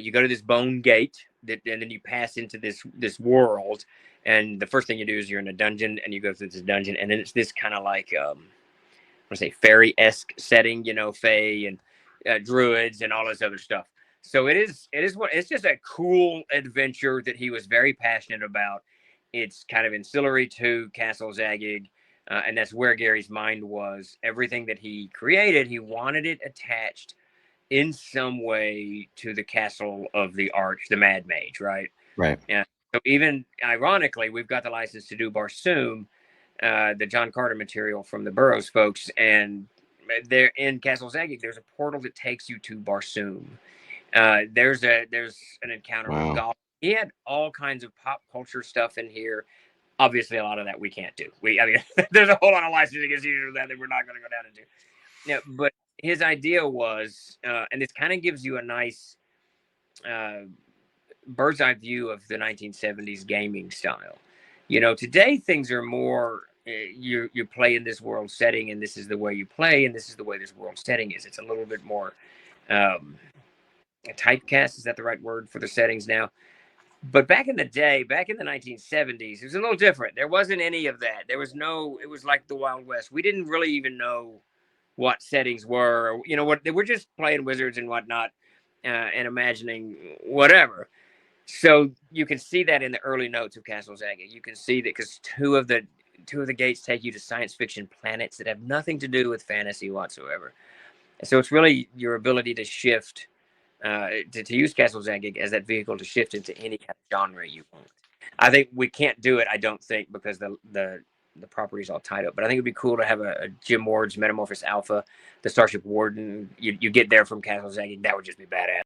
You go to this bone gate, and then you pass into this world. And the first thing you do is you're in a dungeon, and you go through this dungeon, and then it's this kind of like I want to say fairy-esque setting, fae and druids and all this other stuff. So it's just a cool adventure that he was very passionate about. It's kind of ancillary to Castle Zaggig, and that's where Gary's mind was. Everything that he created, he wanted it attached in some way to the castle of the Arch, the Mad Mage, right? Right. Yeah. So even ironically, we've got the license to do Barsoom, the John Carter material from the Burroughs folks, and there in Castle Zaggig, there's a portal that takes you to Barsoom. There's an encounter with Wow. Gollum. He had all kinds of pop culture stuff in here. Obviously, a lot of that we can't do. I mean, there's a whole lot of licensing issues with that we're not going to go down into. Yeah, but his idea was, and this kind of gives you a nice uh, bird's eye view of the 1970s gaming style. Today things are more you play in this world setting, and this is the way you play, and this is the way this world setting is. It's a little bit more um, typecast. Is that the right word for the settings now? But back in the day, back in the 1970s, it was a little different. There wasn't any of that. There was no. It was like the Wild West. We didn't really even know what settings were. What they were just playing wizards and whatnot, and imagining whatever. So you can see that in the early notes of Castle Zaga. You can see that because two of the gates take you to science fiction planets that have nothing to do with fantasy whatsoever. So it's really your ability to shift, to use Castle Zaga as that vehicle to shift into any kind of genre you want. I think we can't do it. I don't think because the property's all tied up. But I think it'd be cool to have a Jim Ward's Metamorphosis Alpha, the Starship Warden. You get there from Castle Zaga. That would just be badass.